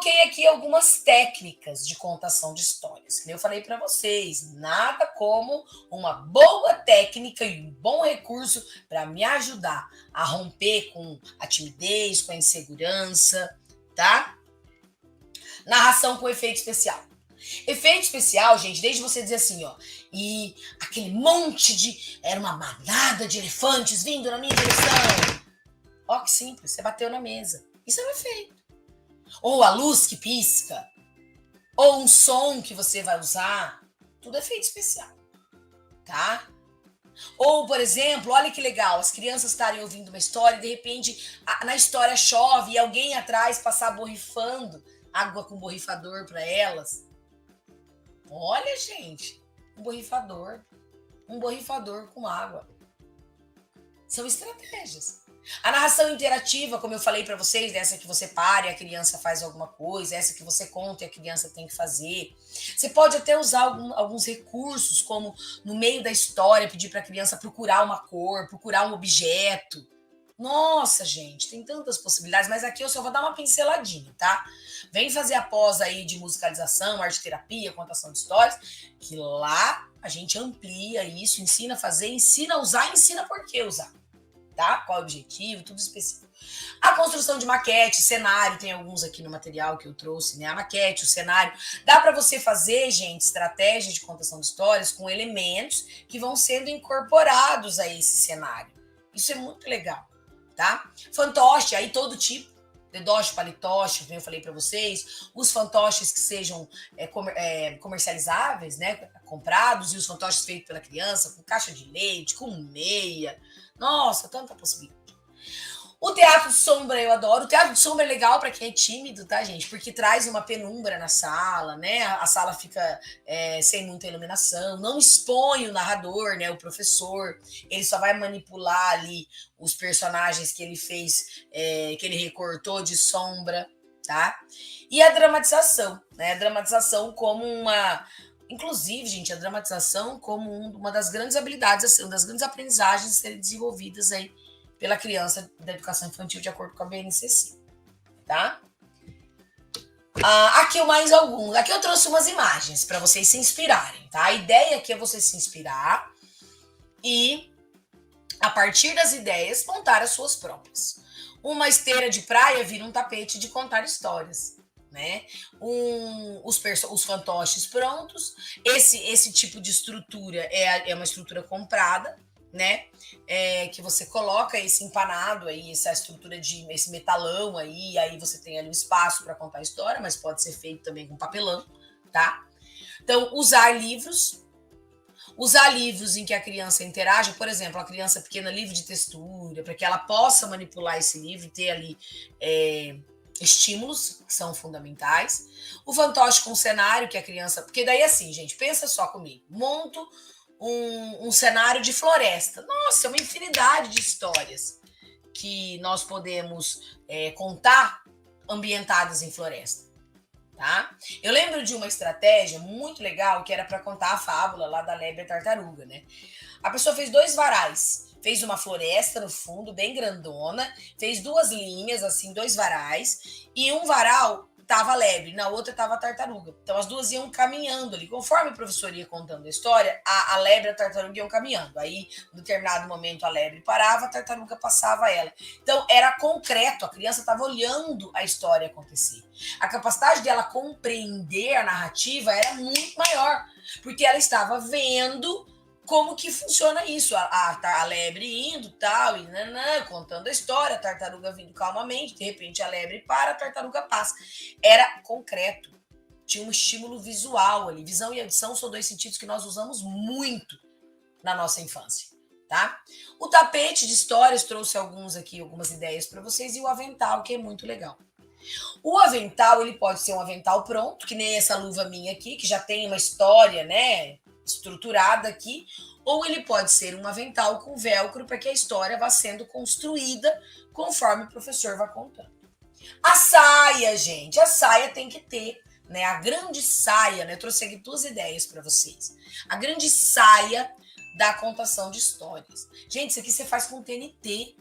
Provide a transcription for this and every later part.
coloquei aqui algumas técnicas de contação de histórias. Que eu falei para vocês, nada como uma boa técnica e um bom recurso para me ajudar a romper com a timidez, com a insegurança, tá? Narração com efeito especial. Efeito especial, gente, desde você dizer assim, ó, e aquele monte de... Era uma manada de elefantes vindo na minha direção. Ó, que simples, você bateu na mesa. Isso é um efeito. Ou a luz que pisca, ou um som que você vai usar. Tudo é efeito especial, tá? Ou, por exemplo, olha que legal, as crianças estarem ouvindo uma história e de repente na história chove e alguém atrás passar borrifando água com borrifador para elas. Olha, gente, um borrifador com água. São estratégias. A narração interativa, como eu falei para vocês, essa que você para e a criança faz alguma coisa, essa que você conta e a criança tem que fazer. Você pode até usar alguns recursos, como no meio da história, pedir para a criança procurar uma cor, procurar um objeto. Nossa, gente, tem tantas possibilidades, mas aqui eu só vou dar uma pinceladinha, tá? Vem fazer a pós aí de musicalização, arte-terapia, contação de histórias, que lá a gente amplia isso, ensina a fazer, ensina a usar, ensina por que usar, tá? Qual é o objetivo, tudo específico. A construção de maquete, cenário, tem alguns aqui no material que eu trouxe, né? A maquete, o cenário. Dá para você fazer, gente, estratégia de contação de histórias com elementos que vão sendo incorporados a esse cenário. Isso é muito legal. Tá? Fantoche, aí todo tipo, dedoche, palitoche, como eu falei para vocês, os fantoches que sejam comercializáveis, né, comprados, e os fantoches feitos pela criança, com caixa de leite, com meia, nossa, tanta possibilidade. O teatro de sombra eu adoro. O teatro de sombra é legal para quem é tímido, tá, gente? Porque traz uma penumbra na sala, né? A sala fica sem muita iluminação. Não expõe o narrador, né? O professor. Ele só vai manipular ali os personagens que ele fez, que ele recortou de sombra, tá? E a dramatização, né? A dramatização como uma... Inclusive, gente, a dramatização como uma das grandes habilidades, assim, uma das grandes aprendizagens a serem desenvolvidas aí pela criança da educação infantil, de acordo com a BNCC, tá? Aqui mais alguns. Aqui eu trouxe umas imagens para vocês se inspirarem, tá? A ideia aqui é você se inspirar e, a partir das ideias, montar as suas próprias. Uma esteira de praia vira um tapete de contar histórias, né? Os fantoches prontos. Esse tipo de estrutura é uma estrutura comprada, né? Que você coloca esse empanado aí, essa estrutura de esse metalão aí você tem ali um espaço para contar a história, mas pode ser feito também com papelão, tá? Então, usar livros em que a criança interage, por exemplo, a criança pequena, livro de textura, para que ela possa manipular esse livro e ter ali estímulos que são fundamentais. O fantoche com cenário, que a criança... Porque daí assim, gente, pensa só comigo. Monto um cenário de floresta. Nossa, é uma infinidade de histórias que nós podemos contar ambientadas em floresta, tá? Eu lembro de uma estratégia muito legal que era para contar a fábula lá da lebre e a tartaruga, né? A pessoa fez 2 varais, fez uma floresta no fundo, bem grandona, fez 2 linhas, assim, 2 varais, e um varal tava a lebre, na outra tava a tartaruga. Então as duas iam caminhando ali. Conforme o professor ia contando a história, a lebre e a tartaruga iam caminhando. Aí, em determinado momento, a lebre parava, a tartaruga passava ela. Então era concreto, a criança estava olhando a história acontecer. A capacidade dela compreender a narrativa era muito maior, porque ela estava vendo como que funciona isso, a lebre indo tal, e contando a história, a tartaruga vindo calmamente, de repente a lebre para, a tartaruga passa. Era concreto, tinha um estímulo visual ali. Visão e audição são 2 sentidos que nós usamos muito na nossa infância, tá? O tapete de histórias trouxe algumas ideias para vocês, e o avental, que é muito legal. O avental, ele pode ser um avental pronto, que nem essa luva minha aqui, que já tem uma história, né, estruturada aqui, ou ele pode ser um avental com velcro para que a história vá sendo construída conforme o professor vai contando. A saia, gente, a saia tem que ter, né, a grande saia, né, eu trouxe aqui 2 ideias para vocês. A grande saia da contação de histórias. Gente, isso aqui você faz com TNT.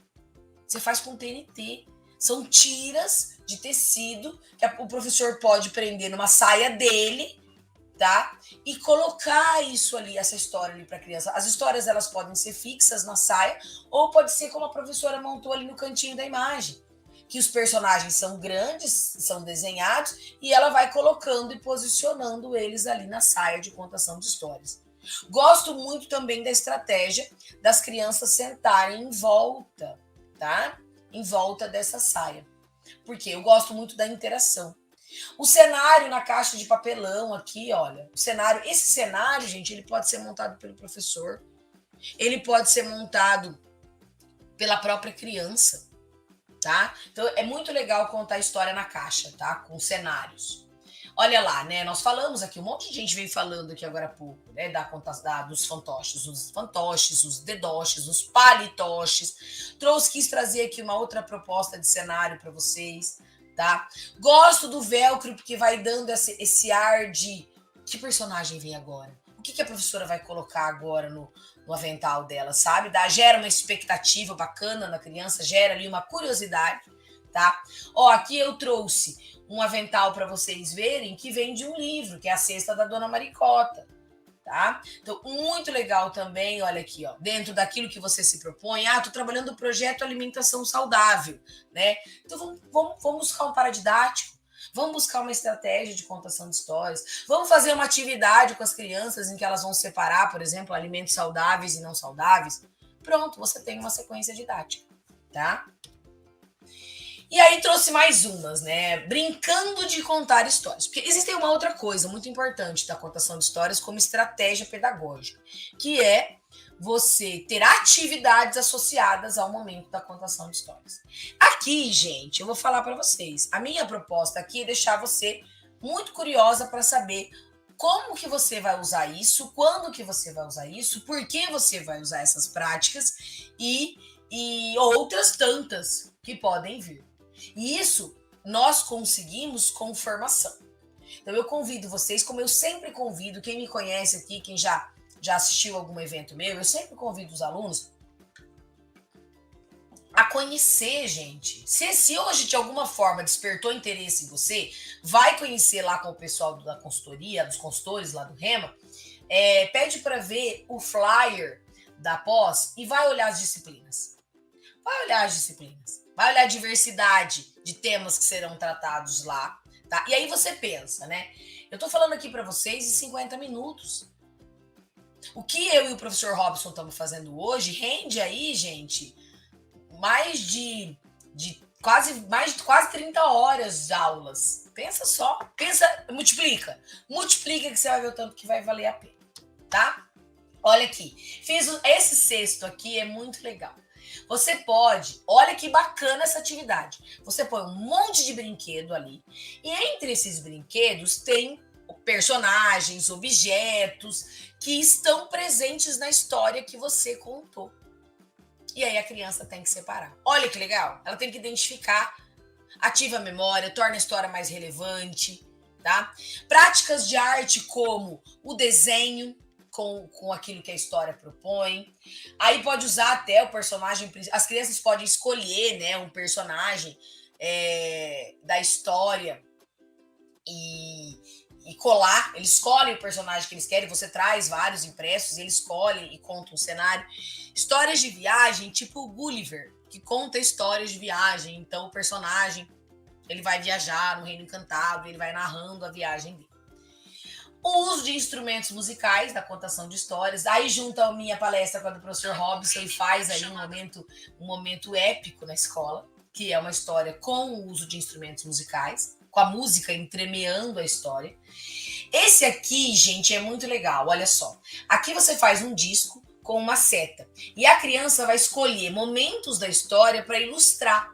São tiras de tecido que o professor pode prender numa saia dele, tá? E colocar isso ali, essa história ali para a criança. As histórias, elas podem ser fixas na saia, ou pode ser como a professora montou ali no cantinho da imagem, que os personagens são grandes, são desenhados, e ela vai colocando e posicionando eles ali na saia de contação de histórias. Gosto muito também da estratégia das crianças sentarem em volta, tá? Em volta dessa saia. Porque eu gosto muito da interação. O cenário na caixa de papelão aqui, olha, esse cenário, gente, ele pode ser montado pelo professor, ele pode ser montado pela própria criança, tá? Então é muito legal contar a história na caixa, tá? Com cenários. Olha lá, né? Nós falamos aqui, um monte de gente veio falando aqui agora há pouco, né? Dos fantoches, os dedoches, os palitoches. Quis trazer aqui uma outra proposta de cenário para vocês, tá? Gosto do velcro porque vai dando esse ar de que personagem vem agora? O que a professora vai colocar agora no avental dela, sabe? Gera uma expectativa bacana na criança, gera ali uma curiosidade, tá? Ó, aqui eu trouxe um avental para vocês verem que vem de um livro, que é A Cesta da Dona Maricota, tá? Então, muito legal também, olha aqui, ó, dentro daquilo que você se propõe. Tô trabalhando o projeto Alimentação Saudável, né? Então, vamos buscar um paradidático, vamos buscar uma estratégia de contação de histórias, vamos fazer uma atividade com as crianças em que elas vão separar, por exemplo, alimentos saudáveis e não saudáveis. Pronto, você tem uma sequência didática, tá? E aí trouxe mais umas, né? Brincando de contar histórias. Porque existe uma outra coisa muito importante da contação de histórias como estratégia pedagógica, que é você ter atividades associadas ao momento da contação de histórias. Aqui, gente, eu vou falar para vocês. A minha proposta aqui é deixar você muito curiosa para saber como que você vai usar isso, quando que você vai usar isso, por que você vai usar essas práticas e outras tantas que podem vir. E isso nós conseguimos com formação. Então eu convido vocês, como eu sempre convido, quem me conhece aqui, quem já assistiu algum evento meu, eu sempre convido os alunos a conhecer, gente. Se hoje de alguma forma despertou interesse em você, vai conhecer lá com o pessoal da consultoria, dos consultores lá do Rema, pede para ver o flyer da pós e vai olhar as disciplinas. Vai olhar as disciplinas. Vai olhar a diversidade de temas que serão tratados lá, tá? E aí você pensa, né? Eu tô falando aqui para vocês em 50 minutos. O que eu e o professor Robson estamos fazendo hoje rende aí, gente, mais de quase 30 horas de aulas. Pensa só, multiplica que você vai ver o tanto que vai valer a pena, tá? Olha aqui, esse cesto aqui, é muito legal. Você pode, olha que bacana essa atividade. Você põe um monte de brinquedo ali, e entre esses brinquedos tem personagens, objetos que estão presentes na história que você contou. E aí a criança tem que separar. Olha que legal, ela tem que identificar, ativa a memória, torna a história mais relevante, tá? Práticas de arte como o desenho, com aquilo que a história propõe. Aí pode usar até o personagem. As crianças podem escolher, né, um personagem da história e colar. Eles escolhem o personagem que eles querem. Você traz vários impressos, eles escolhem e contam um cenário. Histórias de viagem, tipo o Gulliver, que conta histórias de viagem. Então o personagem ele vai viajar no Reino Encantado, ele vai narrando a viagem dele. O uso de instrumentos musicais da contação de histórias. Aí junta a minha palestra com a do professor Robson e faz aí um momento épico na escola, que é uma história com o uso de instrumentos musicais, com a música entremeando a história. Esse aqui, gente, é muito legal, olha só. Aqui você faz um disco com uma seta e a criança vai escolher momentos da história para ilustrar.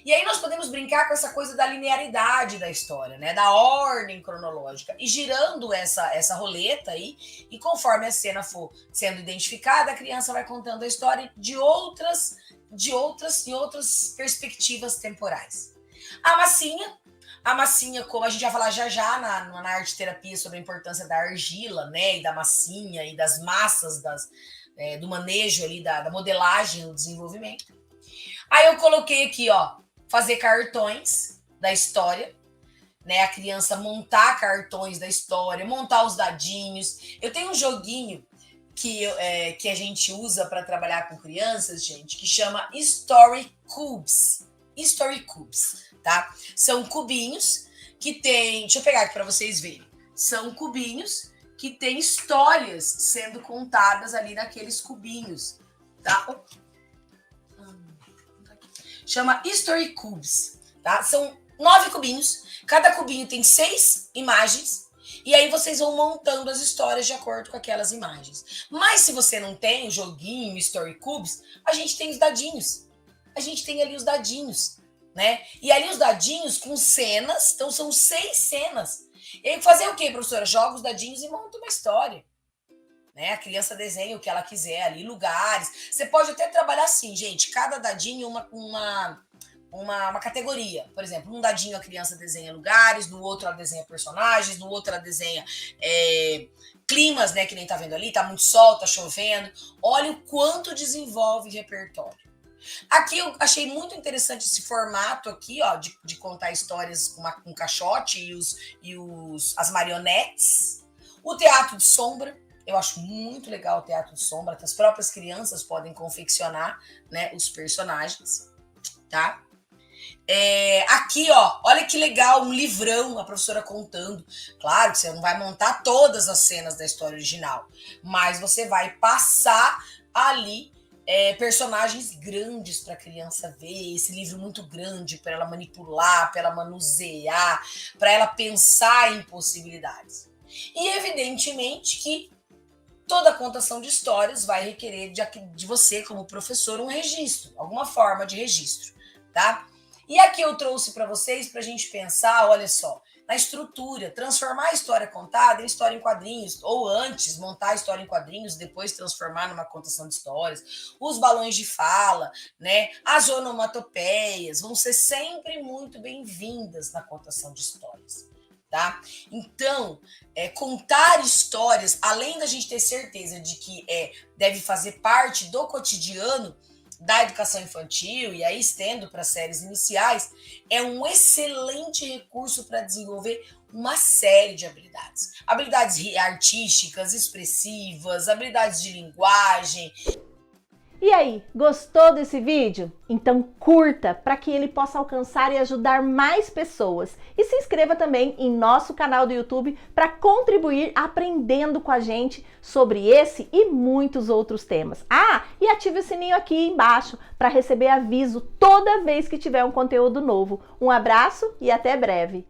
E aí nós podemos brincar com essa coisa da linearidade da história, né? Da ordem cronológica. E girando essa roleta aí, e conforme a cena for sendo identificada, a criança vai contando a história de outras perspectivas temporais. A massinha, como a gente vai falar já na arte terapia sobre a importância da argila, né? E da massinha e das massas do manejo ali, da modelagem, do desenvolvimento. Aí eu coloquei aqui, ó, fazer cartões da história, né? A criança montar cartões da história, montar os dadinhos. Eu tenho um joguinho que a gente usa para trabalhar com crianças, gente, que chama Story Cubes. Story Cubes, tá? São cubinhos que tem. Deixa eu pegar aqui para vocês verem. São cubinhos que tem histórias sendo contadas ali naqueles cubinhos, tá? Chama Story Cubes, tá? São 9 cubinhos. Cada cubinho tem 6 imagens. E aí vocês vão montando as histórias de acordo com aquelas imagens. Mas se você não tem o joguinho Story Cubes, a gente tem os dadinhos. A gente tem ali os dadinhos, né? E ali os dadinhos com cenas, então são 6 cenas. E aí fazer o quê, professora? Joga os dadinhos e monta uma história. Né? A criança desenha o que ela quiser ali, lugares. Você pode até trabalhar assim, gente, cada dadinho uma categoria. Por exemplo, um dadinho a criança desenha lugares, no outro ela desenha personagens, no outro ela desenha climas, né? Que nem tá vendo ali, tá muito sol, tá chovendo. Olha o quanto desenvolve repertório. Aqui eu achei muito interessante esse formato aqui, ó, de contar histórias com caixote as marionetes. O teatro de sombra, eu acho muito legal o teatro de sombra, que as próprias crianças podem confeccionar, né, os personagens, tá? Aqui, ó, olha que legal, um livrão, a professora contando. Claro que você não vai montar todas as cenas da história original, mas você vai passar ali personagens grandes para a criança ver, esse livro muito grande para ela manipular, para ela manusear, para ela pensar em possibilidades. E evidentemente que toda contação de histórias vai requerer de você, como professor, um registro, alguma forma de registro, tá? E aqui eu trouxe para vocês para a gente pensar, olha só, na estrutura, transformar a história contada em história em quadrinhos, ou antes, montar a história em quadrinhos, depois transformar numa contação de histórias, os balões de fala, né? As onomatopeias vão ser sempre muito bem-vindas na contação de histórias, tá? Então, contar histórias, além da gente ter certeza de que deve fazer parte do cotidiano da educação infantil, e aí estendo para séries iniciais, é um excelente recurso para desenvolver uma série de habilidades. Habilidades artísticas, expressivas, habilidades de linguagem. E aí, gostou desse vídeo? Então curta para que ele possa alcançar e ajudar mais pessoas. E se inscreva também em nosso canal do YouTube para contribuir aprendendo com a gente sobre esse e muitos outros temas. Ah, e ative o sininho aqui embaixo para receber aviso toda vez que tiver um conteúdo novo. Um abraço e até breve!